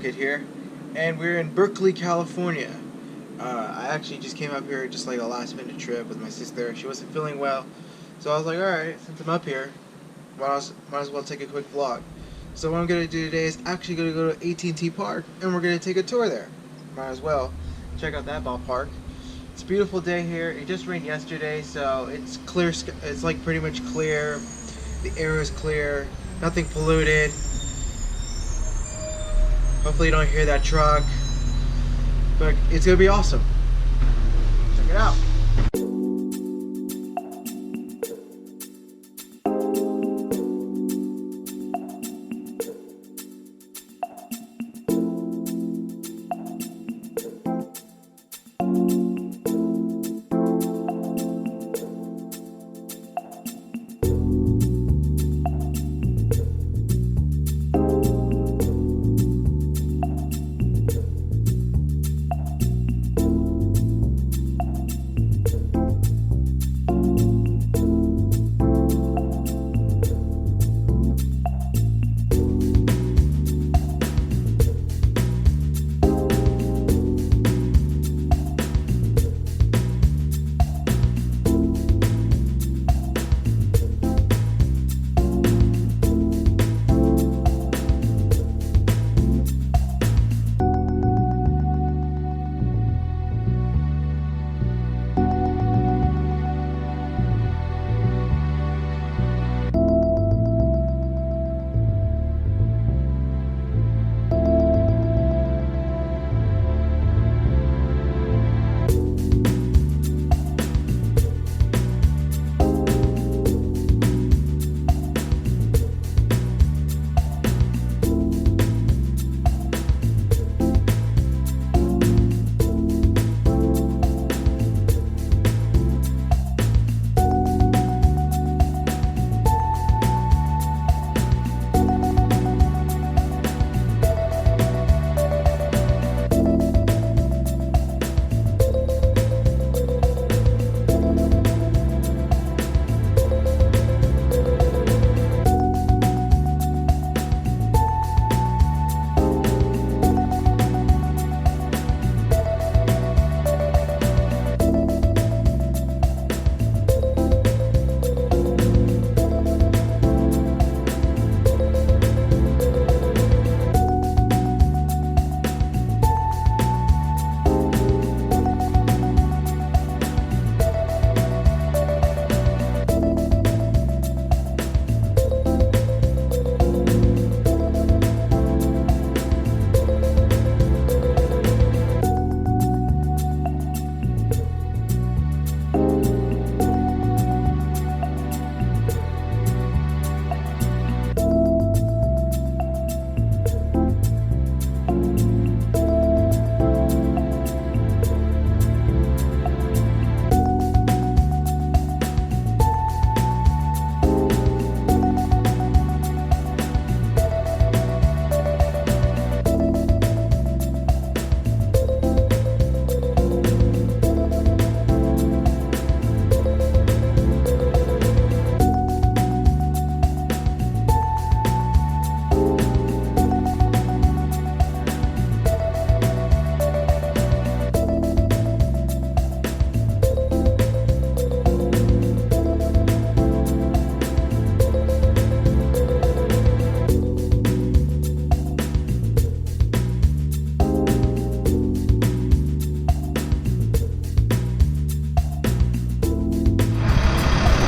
market here, and we're in Berkeley, California. I actually just came up here just like a last minute trip with my sister. She wasn't feeling well, so I was like, alright, since I'm up here, might as well take a quick vlog. So what I'm going to do today is actually going to go to At&t Park, and we're going to take a tour there. Might as well check out that ballpark. It's a beautiful day here. It just rained yesterday, so it's clear. It's like pretty much clear. The air is clear, nothing polluted. Hopefully you don't hear that truck, but it's gonna be awesome. Check it out.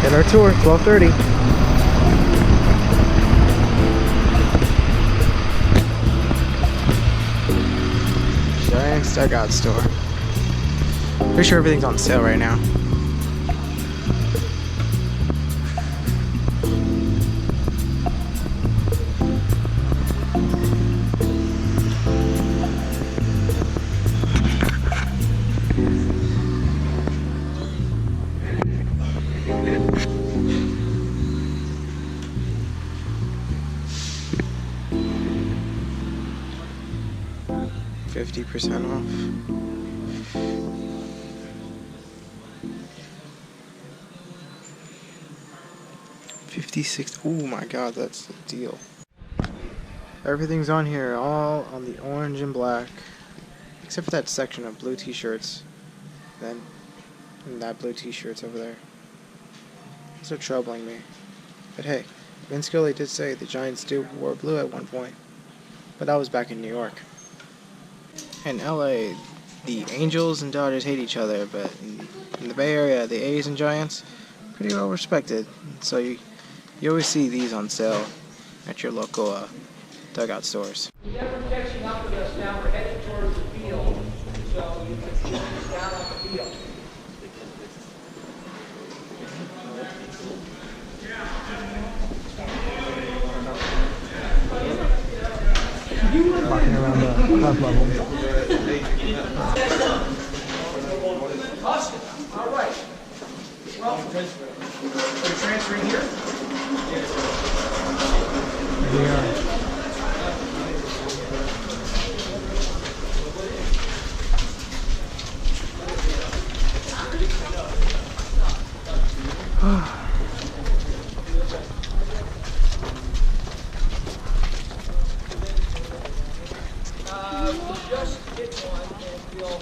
Get our tour, 12:30. Giant Dugout store. Pretty sure everything's on sale right now. %50 off. 56. Oh my god, that's a deal. Everything's on here, all on the orange and black, except for that section of blue t-shirts. Then, and that blue t-shirt's over there. Those are troubling me. But hey, Vin Scully did say the Giants do wore blue at one point. But that was back in New York. In LA, the Angels and Dodgers hate each other, but in the Bay Area, the A's and Giants, pretty well respected. So you always see these on sale at your local dugout stores. You're never catching up with us now. We're heading towards the field, so you can see us down on the field. Walking around the club level. Austin, all right. Well, you're transferring here? Here we are. Just hit one and we'll...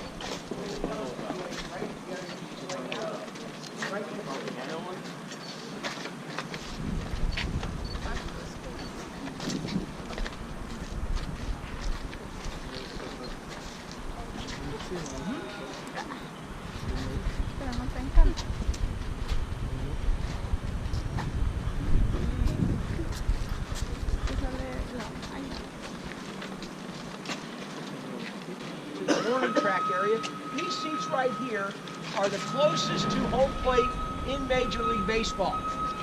Morning track area. These seats right here are the closest to home plate in Major League Baseball.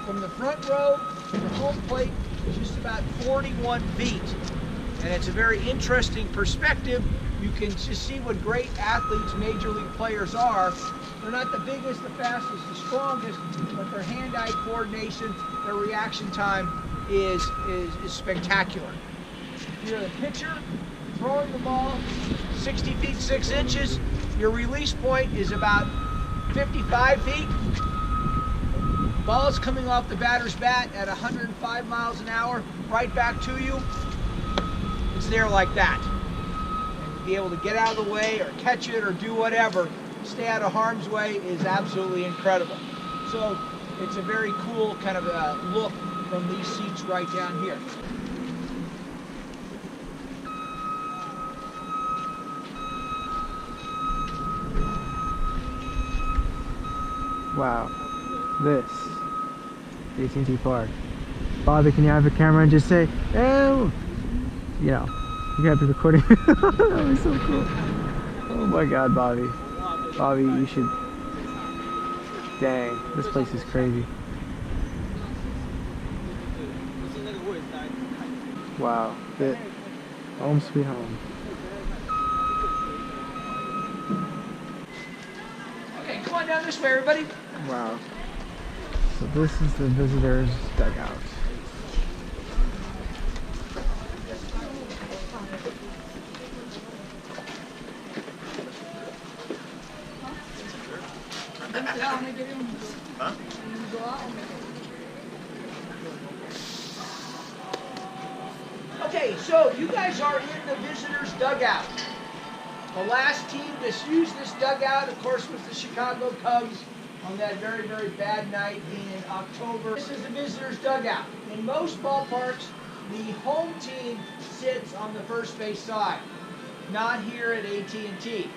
From the front row to the home plate is just about 41 feet. And it's a very interesting perspective. You can just see what great athletes Major League players are. They're not the biggest, the fastest, the strongest, but their hand-eye coordination, their reaction time is spectacular. You're the pitcher, throwing the ball 60 feet 6 inches. Your release point is about 55 feet. Ball's coming off the batter's bat at 105 miles an hour, right back to you. It's there like that. And to be able to get out of the way or catch it or do whatever, stay out of harm's way is absolutely incredible. So it's a very cool kind of look from these seats right down here. Wow. This. At&t Park. Bobby, can you have a camera and just say, oh! You know, you gotta be recording. That was so cool. Oh my god, Bobby. Bobby, you should... Dang, this place is crazy. Wow. Home sweet home. Okay, come on down this way, everybody. Wow. So this is the visitors' dugout. Okay, so you guys are in the visitors' dugout. The last team to use this dugout, of course, was the Chicago Cubs on that very, very bad night in October. This is the visitors' dugout. In most ballparks, the home team sits on the first base side, not here at At&t.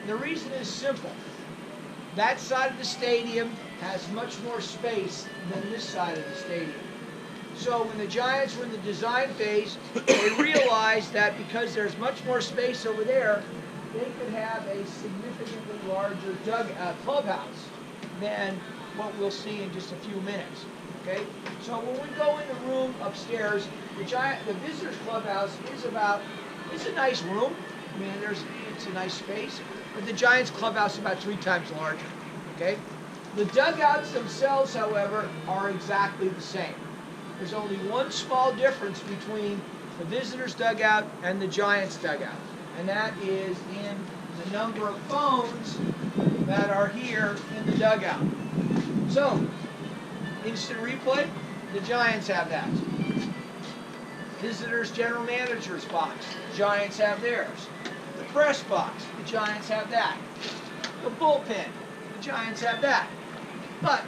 The reason is simple. That side of the stadium has much more space than this side of the stadium. So when the Giants were in the design phase, they realized that because there's much more space over there, they could have a significantly larger clubhouse than what we'll see in just a few minutes. Okay? So when we go in the room upstairs, the visitors clubhouse it's a nice room. I mean, it's a nice space, but the Giants clubhouse is about 3 times larger. Okay? The dugouts themselves, however, are exactly the same. There's only one small difference between the visitors' dugout and the Giants' dugout, and that is in the number of phones that are here in the dugout. So, instant replay, the Giants have that. Visitors' general manager's box. The Giants have theirs. The press box. The Giants have that. The bullpen. The Giants have that. But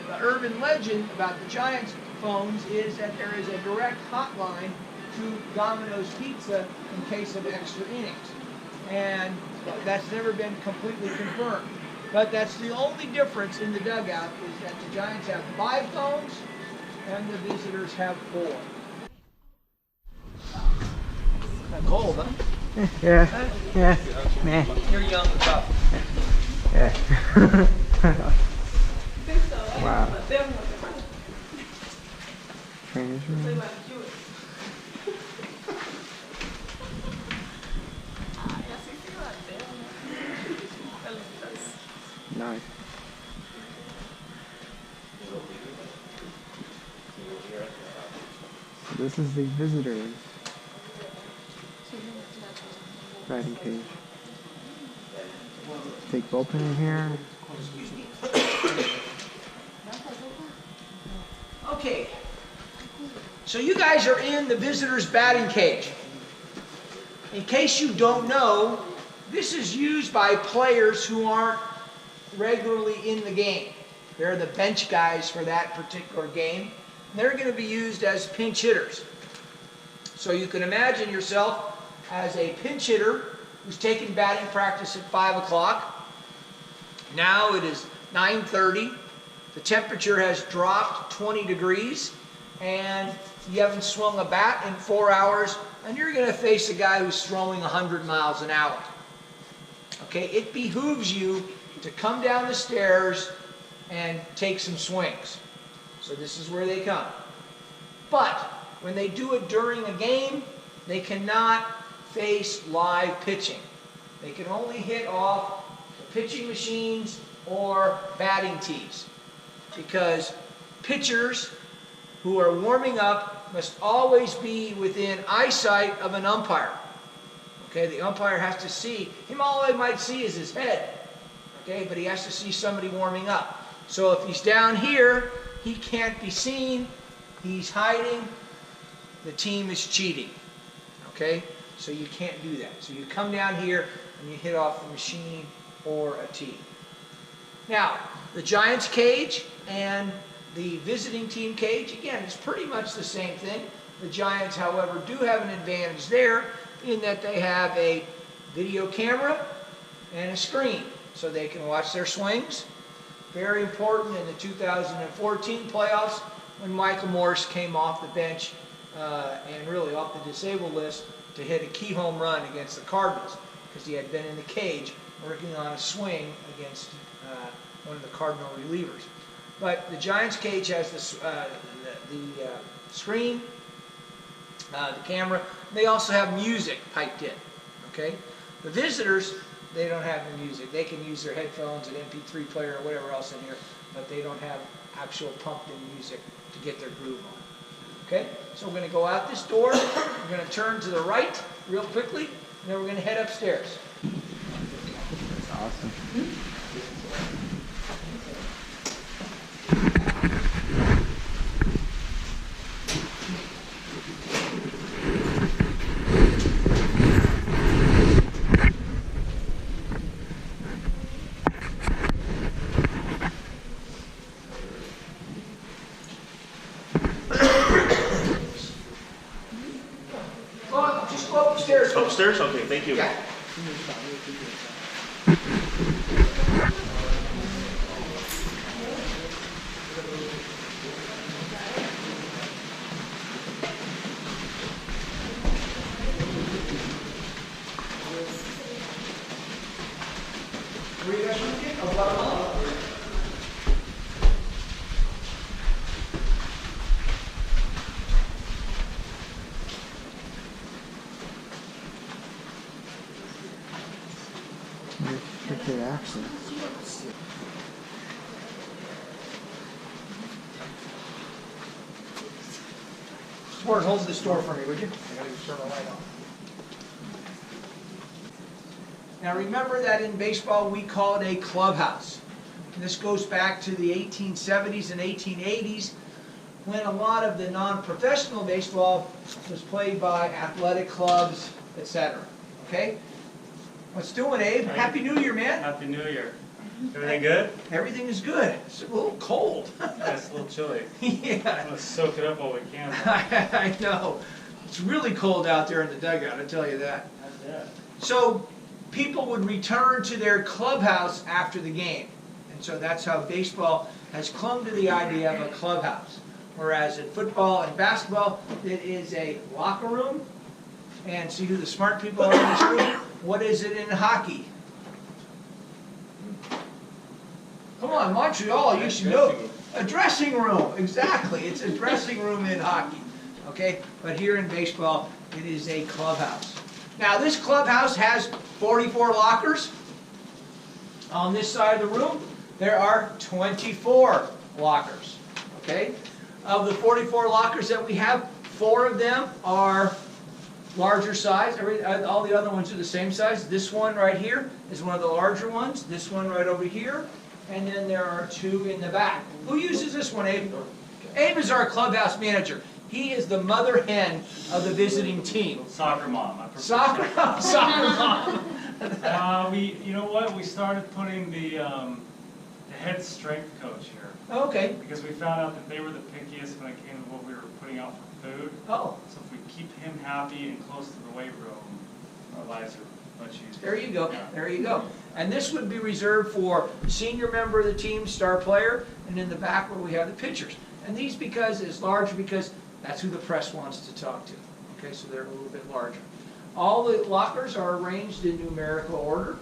the urban legend about the Giants phones is that there is a direct hotline to Domino's Pizza in case of extra innings. And that's never been completely confirmed. But that's the only difference in the dugout is that the Giants have 5 phones and the visitors have 4. Kind of cold, huh? Yeah. Yeah. Meh. You're young and tough. Yeah. Wow. Trainer's room. Nice. This is the visitors' batting cage. Take bullpen in here. Okay, so you guys are in the visitors' batting cage. In case you don't know, this is used by players who aren't regularly in the game. They're the bench guys for that particular game. They're going to be used as pinch hitters. So you can imagine yourself as a pinch hitter who's taking batting practice at 5 o'clock. Now it is 9:30. The temperature has dropped 20 degrees and you haven't swung a bat in 4 hours, and you're going to face a guy who's throwing 100 miles an hour. Okay, it behooves you to come down the stairs and take some swings. So this is where they come. But when they do it during a game, they cannot face live pitching. They can only hit off the pitching machines or batting tees, because pitchers who are warming up must always be within eyesight of an umpire. Okay, the umpire has to see him. All he might see is his head. Okay, but he has to see somebody warming up. So if he's down here, he can't be seen. He's hiding. The team is cheating. Okay, so you can't do that. So you come down here and you hit off the machine or a tee. Now, the Giants cage and the visiting team cage, again, it's pretty much the same thing. The Giants, however, do have an advantage there in that they have a video camera and a screen, so they can watch their swings. Very important in the 2014 playoffs when Michael Morse came off the bench and really off the disabled list to hit a key home run against the Cardinals, because he had been in the cage working on a swing against one of the Cardinal relievers. But the Giants cage has the screen, the camera. They also have music piped in. Okay, the visitors, they don't have the music. They can use their headphones, an MP3 player, or whatever else in here, but they don't have actual pumped-in music to get their groove on. Okay, so we're going to go out this door. We're going to turn to the right real quickly, and then we're going to head upstairs. That's awesome. Just go upstairs. Upstairs? Okay, thank you. Yeah. Where you guys want to get? Oh, bottom up. Restricted access. Sport, hold this door for me, would you? I gotta turn the light on. Now remember that in baseball we call it a clubhouse. And this goes back to the 1870s and 1880s when a lot of the non-professional baseball was played by athletic clubs, etc. Okay? What's doing, Abe? Happy New Year, man. Happy New Year. Everything good? Everything is good. It's a little cold. Yeah, it's a little chilly. Yeah. I'm going to soak it up while we can. I know. It's really cold out there in the dugout, I tell you that. Yeah. So people would return to their clubhouse after the game. And so that's how baseball has clung to the idea of a clubhouse. Whereas in football and basketball, it is a locker room. And see who the smart people are in this room? What is it in hockey? Come on, Montreal, you should know. A dressing room, exactly. It's a dressing room in hockey. Okay? But here in baseball, it is a clubhouse. Now, this clubhouse has 44 lockers. On this side of the room, there are 24 lockers. Okay? Of the 44 lockers that we have, 4 of them are larger size. All the other ones are the same size. This one right here is one of the larger ones. This one right over here. And then there are 2 in the back. Who uses this one, Abe? Abe is our clubhouse manager. He is the mother hen of the visiting team. Soccer mom. I prefer Soccer mom. you know what? We started putting the head strength coach here. Okay. Because we found out that they were the pickiest when it came to what we were putting out for food. Oh. So if we keep him happy and close to the weight room, our lives are much easier. There you go. Yeah. There you go. And this would be reserved for senior member of the team, star player, and in the back where we have the pitchers. And these is larger because that's who the press wants to talk to. Okay, so they're a little bit larger. All the lockers are arranged in numerical order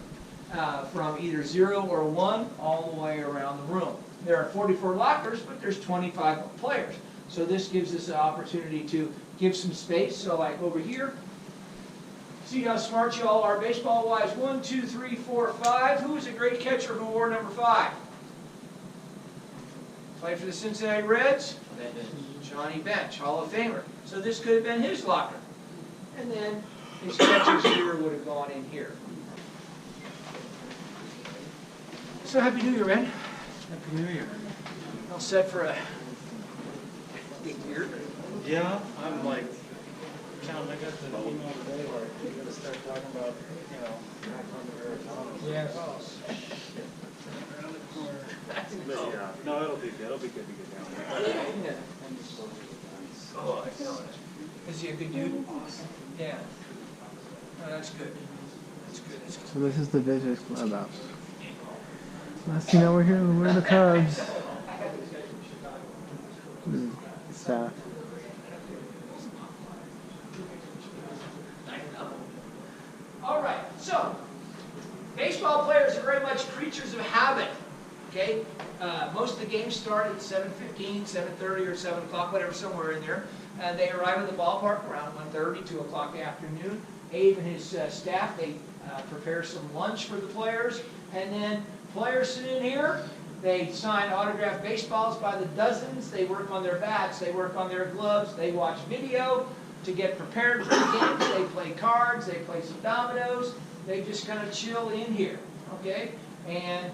from either 0 or 1 all the way around the room. There are 44 lockers, but there's 25 players. So this gives us an opportunity to give some space. So like over here, see how smart you all are baseball-wise. 1, 2, 3, 4, 5. Who was a great catcher who wore number 5? Played for the Cincinnati Reds. Johnny Bench, Hall of Famer. So this could have been his locker. And then his catcher's gear would have gone in here. So Happy New Year, man. Happy New Year. All set for a big year? Yeah, I'm like, John, I got the email today where you're going to start talking about, back on the Arizona. Yes. Yeah. No, it'll be good to get down there. Yeah. Oh, I know it. Is he a good dude? Yeah. Oh, that's good. That's good. That's good. So this is the visitors clubhouse. Last thing you know, we're the Cubs. Staff. All right. So, baseball players are very much creatures of habit. Okay. Most of the games start at 7:15, 7:30, or 7 o'clock, whatever, somewhere in there. And they arrive at the ballpark around 1:30, 2 o'clock afternoon. Abe and his staff, they prepare some lunch for the players. And then players sit in here. They sign autographed baseballs by the dozens. They work on their bats. They work on their gloves. They watch video to get prepared for the games. They play cards. They play some dominoes. They just kind of chill in here. Okay? And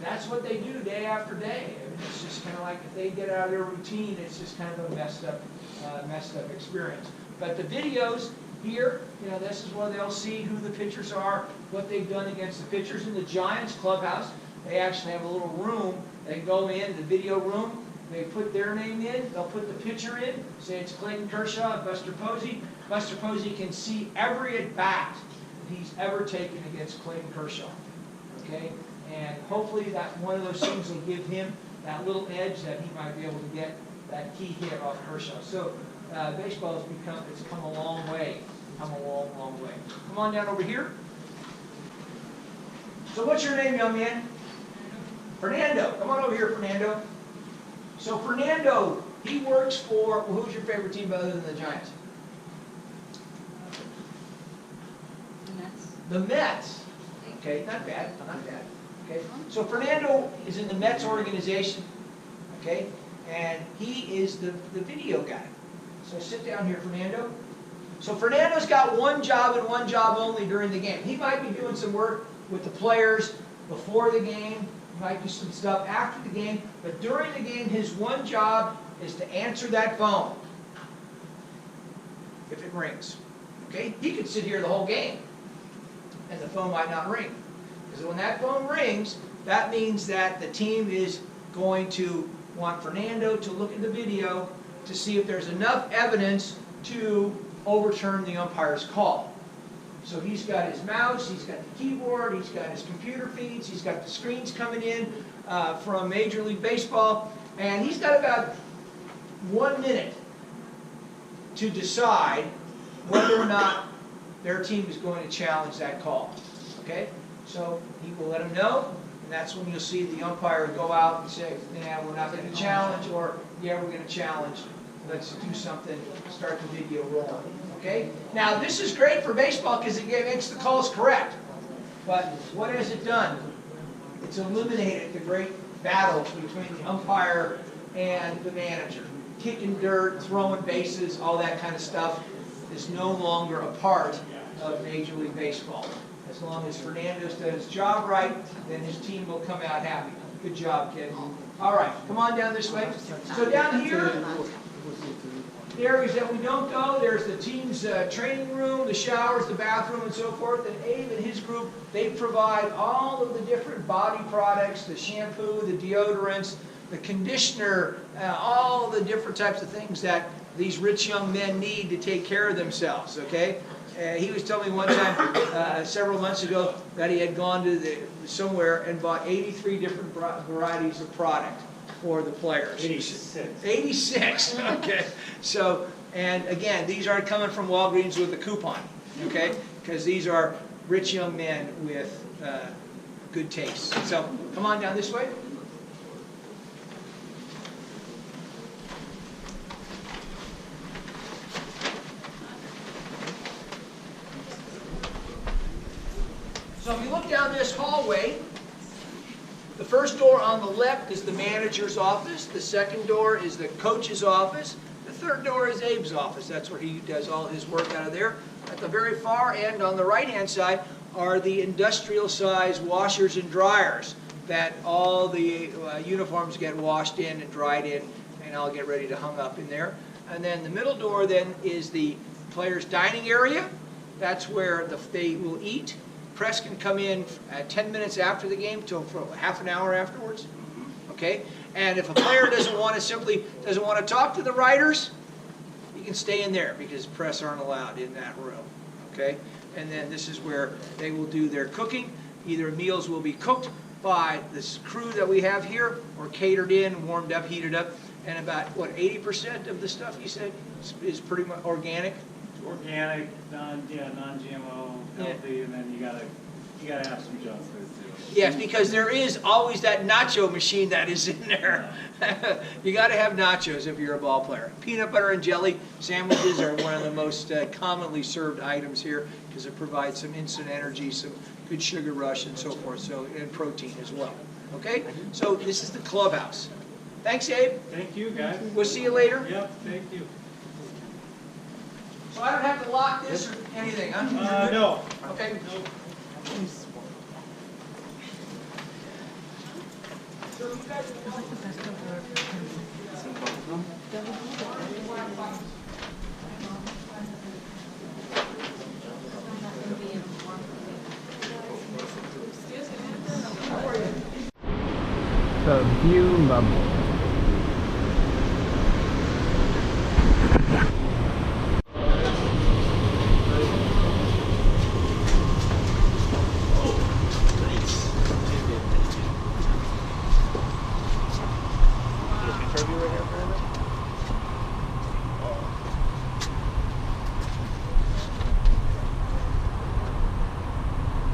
that's what they do day after day. It's just kind of like if they get out of their routine, it's just kind of a messed up experience. But the videos here, this is where they'll see who the pitchers are, what they've done against the pitchers. In the Giants clubhouse, they actually have a little room. They go in, the video room, they put their name in, they'll put the pitcher in, say it's Clayton Kershaw and Buster Posey. Buster Posey can see every at-bat he's ever taken against Clayton Kershaw. Okay? And hopefully that one of those things will give him that little edge that he might be able to get that key hit off Kershaw. So baseball has come a long way. Come a long, long way. Come on down over here. So what's your name, young man? Fernando. Come on over here, Fernando. So Fernando, he works for, well, who's your favorite team other than the Giants? The Mets. The Mets. Okay, not bad, not bad. Okay, so Fernando is in the Mets organization, okay, and he is the video guy. So sit down here, Fernando. So Fernando's got one job and one job only during the game. He might be doing some work with the players before the game, might do some stuff after the game, but during the game, his one job is to answer that phone if it rings. Okay? He could sit here the whole game and the phone might not ring. Because when that phone rings, that means that the team is going to want Fernando to look at the video to see if there's enough evidence to overturn the umpire's call. So he's got his mouse, he's got the keyboard, he's got his computer feeds, he's got the screens coming in from Major League Baseball, and he's got about 1 minute to decide whether or not their team is going to challenge that call. Okay? So he will let them know, and that's when you'll see the umpire go out and say, "Yeah, we're not going to challenge," or "Yeah, we're going to challenge. Let's do something, start the video rolling." Okay? Now, this is great for baseball because it makes the calls correct. But what has it done? It's eliminated the great battles between the umpire and the manager. Kicking dirt, throwing bases, all that kind of stuff is no longer a part of Major League Baseball. As long as Fernandez does his job right, then his team will come out happy. Good job, kid. All right, come on down this way. So down here, the areas that we don't go, there's the team's training room, the showers, the bathroom, and so forth. And Abe and his group, they provide all of the different body products, the shampoo, the deodorants, the conditioner, all the different types of things that these rich young men need to take care of themselves, okay? He was telling me one time, several months ago, that he had gone to somewhere and bought 83 different varieties of product for the players. 86. 86, okay. So, and again, these aren't coming from Walgreens with a coupon, okay? Because these are rich young men with good taste. So, come on down this way. So if you look down this hallway, the first door on the left is the manager's office. The second door is the coach's office. The third door is Abe's office. That's where he does all his work out of there. At the very far end on the right-hand side are the industrial-sized washers and dryers that all the uniforms get washed in and dried in, and all get ready to hung up in there. And then the middle door then is the players' dining area. That's where they will eat. Press can come in 10 minutes after the game till for half an hour afterwards. Okay? And if a player doesn't want to talk to the writers, you can stay in there because press aren't allowed in that room. Okay? And then this is where they will do their cooking. Either meals will be cooked by this crew that we have here or catered in, warmed up, heated up. And about, what, 80% of the stuff you said is pretty much organic? Organic, non-GMO, healthy, and then you gotta have some junk food too. Yes, because there is always that nacho machine that is in there. You got to have nachos if you're a ball player. Peanut butter and jelly sandwiches are one of the most commonly served items here because it provides some instant energy, some good sugar rush, and so forth. So and protein as well. Okay, so this is the clubhouse. Thanks, Abe. Thank you, guys. We'll see you later. Yep, thank you. So I don't have to lock this or anything, huh? No. Okay. Nope. So you guys The view level.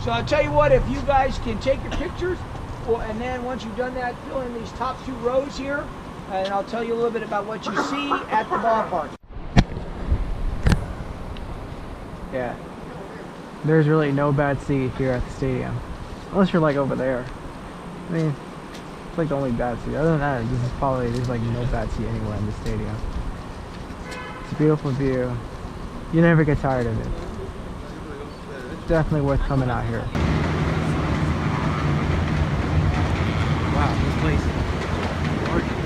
So I'll tell you what, if you guys can take your pictures, and then once you've done that, fill in these top 2 rows here, and I'll tell you a little bit about what you see at the ballpark. Yeah. There's really no bad seat here at the stadium. Unless you're like over there. I mean, it's like the only bad seat. Other than that, this is probably, there's like no bad seat anywhere in the stadium. It's a beautiful view. You never get tired of it. Definitely worth coming out here. Wow, this place is gorgeous.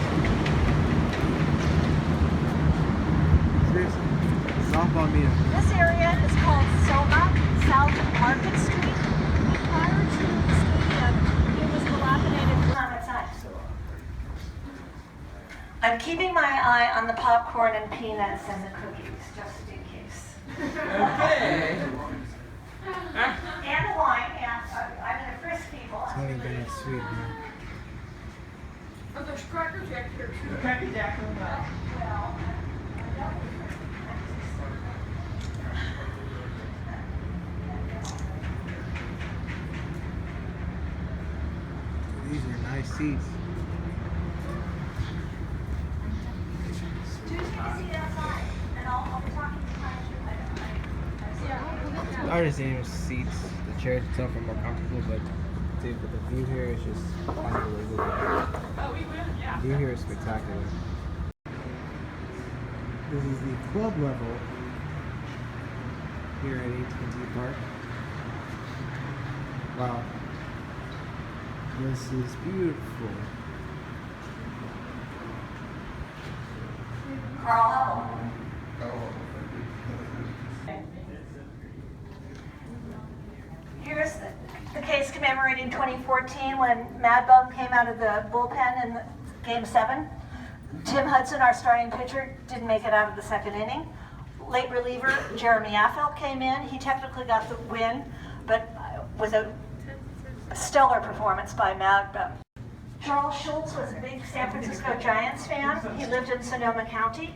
Palmito. This area is called Soma, South Market Street. Prior to the stadium, it was dilapidated on its side. I'm keeping my eye on the popcorn and peanuts and the cookies, just in case. Okay. And the wine, and I'm in a frisk people. Tony Bennett's sweet, man. Oh, there's Cracker Jack here too. Cracker Jack on that. Well, These are nice seats. Tuesday to see it outside, and I'll be talking to my The artisan seats, the chairs itself are more comfortable, but dude, but the view here is just unbelievable. Oh, we will, yeah. The view here is spectacular. This is the club level here at At&t Park. Wow. This is beautiful. Carl Hubble. Here's the case commemorating 2014 when Mad Bum came out of the bullpen in Game 7. Tim Hudson, our starting pitcher, didn't make it out of the second inning. Late reliever Jeremy Affeldt came in. He technically got the win, but with a stellar performance by Mad Bum. Charles Schultz was a big San Francisco Giants fan. He lived in Sonoma County.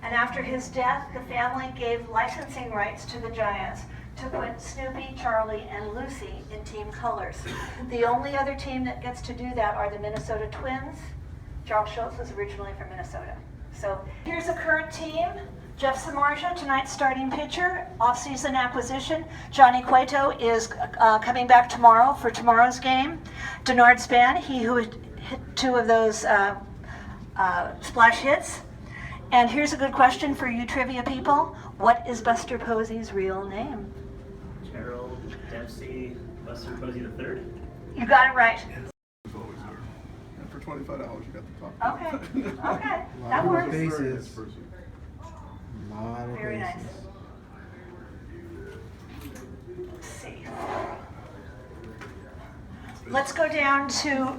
And after his death, the family gave licensing rights to the Giants to put Snoopy, Charlie, and Lucy in team colors. The only other team that gets to do that are the Minnesota Twins. Charles Schultz was originally from Minnesota. So here's a current team. Jeff Samardzija, tonight's starting pitcher, off-season acquisition. Johnny Cueto is coming back tomorrow for tomorrow's game. Denard Span, he who hit 2 of those splash hits. And here's a good question for you trivia people. What is Buster Posey's real name? Gerald Dempsey, Buster Posey III. You got it right. It's always there. And for $25, you got the top. Okay, okay, Lot that of works. bases. Very nice person. Lot of Very nice. bases. Let's see. Let's go down to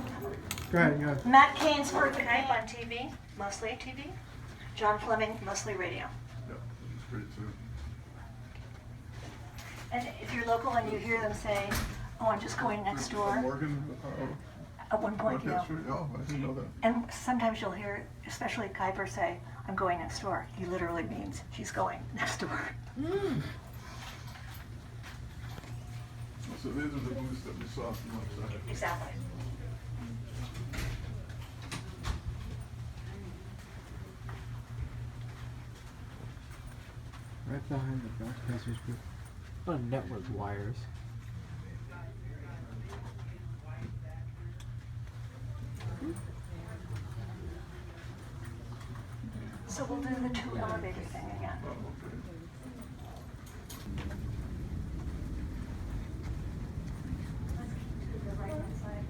Go ahead. Matt Cain's Perfect Night on TV, mostly TV. John Fleming, mostly radio. Yeah, it's great too. And if you're local and you hear them say, "Oh, I'm just going next door," Morgan, at one point, you know. Street. Oh, I didn't know that. And sometimes you'll hear, especially Kuiper, say, "I'm going next door." He literally means she's going next door. So these are the booths that we saw from outside. Exactly. Right behind the broadcaster's booth. A lot of network wires. So we'll do the 2 elevator thing again. Oh, okay. Let's keep to the right-hand side.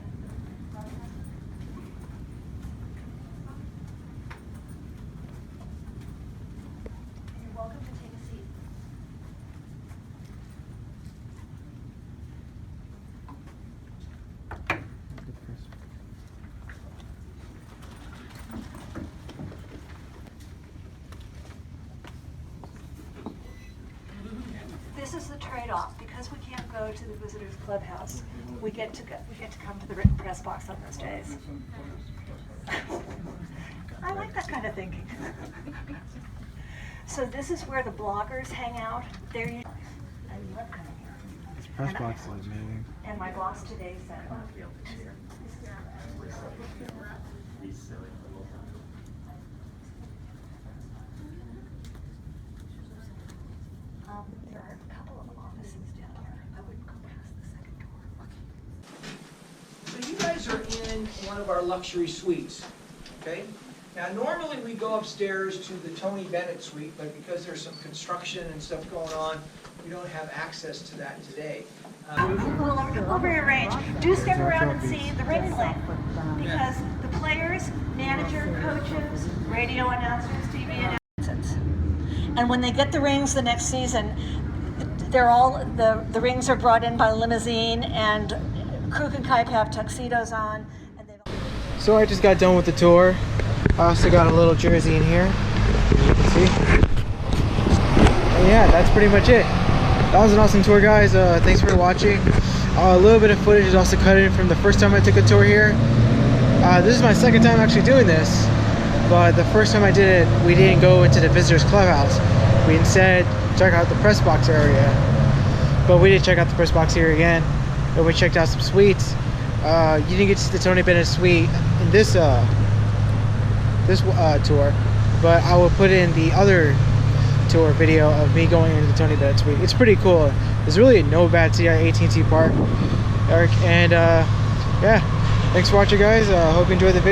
You're welcome to take a seat. This is the trade-off. Because we can't go to the visitors clubhouse, we get to come to the written press box on those days. I like that kind of thinking. So this is where the bloggers hang out. I love coming here. This press box is amazing. And my boss today said, These silly little. there are a couple of offices down here. I wouldn't go past the second door. So you guys are in one of our luxury suites, okay? Now, normally we go upstairs to the Tony Bennett suite, but because there's some construction and stuff going on, we don't have access to that today. We'll rearrange. Do step around and see the ring plate, because the players, manager, coaches, radio announcers, TV announcers, And when they get the rings the next season, they're all, the rings are brought in by limousine, and crew can kind of have tuxedos on. And so I just got done with the tour. I also got a little jersey in here, as you can see. And yeah, that's pretty much it. That was an awesome tour, guys. Thanks for watching. A little bit of footage is also cut in from the first time I took a tour here. This is my second time actually doing this, but the first time I did it, we didn't go into the visitors clubhouse. We instead checked out the press box area. But we did check out the press box here again, and we checked out some suites. You didn't get to see the Tony Bennett suite in this tour, but I will put in the other tour video of me going into the Tony Bennett suite. It's pretty cool. There's really no bad seat at At&t Park, Eric. And yeah, thanks for watching, guys. Hope you enjoyed the video.